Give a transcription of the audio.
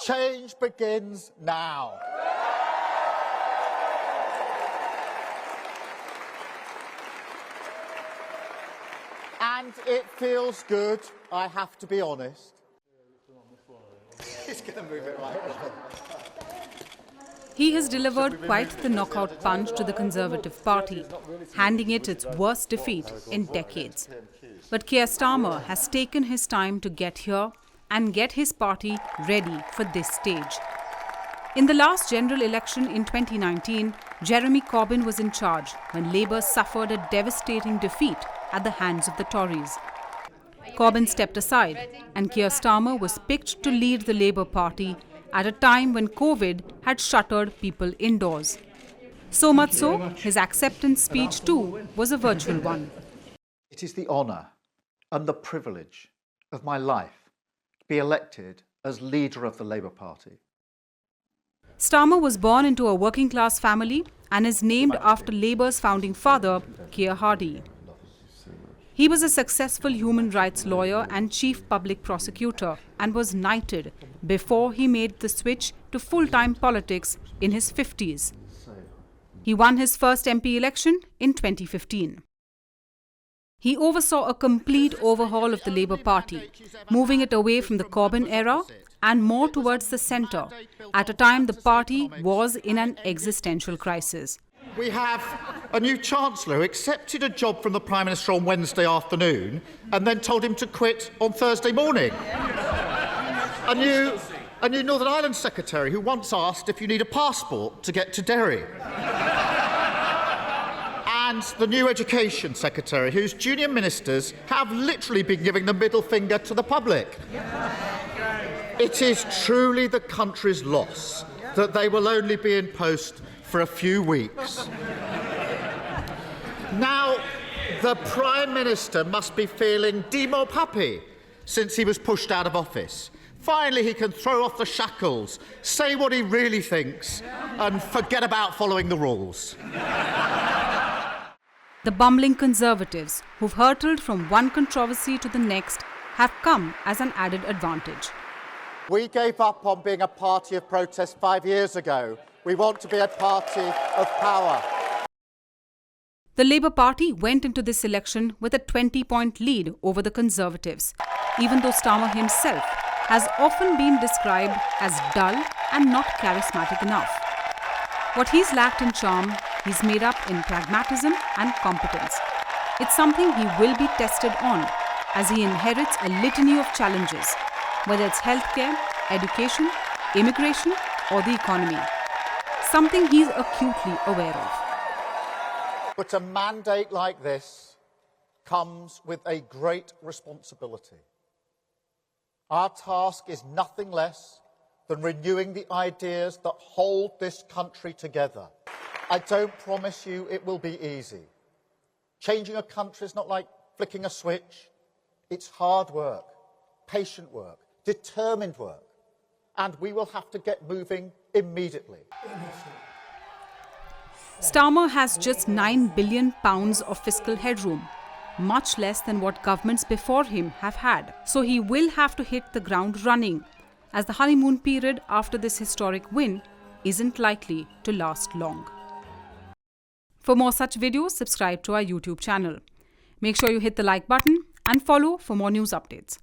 Change begins now. And it feels good, I have to be honest. He's going to move it right. He has delivered quite the knockout punch to the Conservative Party, handing it its worst defeat in decades. But Keir Starmer has taken his time to get here and get his party ready for this stage. In the last general election in 2019, Jeremy Corbyn was in charge when Labour suffered a devastating defeat at the hands of the Tories. Corbyn stepped aside and Keir Starmer was picked to lead the Labour Party at a time when COVID had shuttered people indoors. So much so, his acceptance speech too was a virtual one. It is the honour and the privilege of my life to be elected as leader of the Labour Party. Starmer was born into a working-class family and is named after Labour's founding father, Keir Hardie. He was a successful human rights lawyer and chief public prosecutor and was knighted before he made the switch to full-time politics in his 50s. He won his first MP election in 2015. He oversaw a complete overhaul of the Labour Party, moving it away from the Corbyn era and more towards the centre, at a time the party was in an existential crisis. We have a new Chancellor who accepted a job from the Prime Minister on Wednesday afternoon and then told him to quit on Thursday morning. A new Northern Ireland Secretary who once asked if you need a passport to get to Derry. And the new Education Secretary whose junior ministers have literally been giving the middle finger to the public. It is truly the country's loss that they will only be in post for a few weeks. Now, the Prime Minister must be feeling demo happy since he was pushed out of office. Finally, he can throw off the shackles, say what he really thinks, and forget about following the rules. The bumbling Conservatives, who've hurtled from one controversy to the next, have come as an added advantage. We gave up on being a party of protest 5 years ago. We want to be a party of power. The Labour Party went into this election with a 20-point lead over the Conservatives, even though Starmer himself has often been described as dull and not charismatic enough. What he's lacked in charm, he's made up in pragmatism and competence. It's something he will be tested on as he inherits a litany of challenges, whether it's healthcare, education, immigration, or the economy. Something he's acutely aware of. But a mandate like this comes with a great responsibility. Our task is nothing less than renewing the ideas that hold this country together. I don't promise you it will be easy. Changing a country is not like flicking a switch. It's hard work, patient work, determined work. And we will have to get moving immediately. Starmer has just £9 billion of fiscal headroom, much less than what governments before him have had. So he will have to hit the ground running, as the honeymoon period after this historic win isn't likely to last long. For more such videos, subscribe to our YouTube channel. Make sure you hit the like button and follow for more news updates.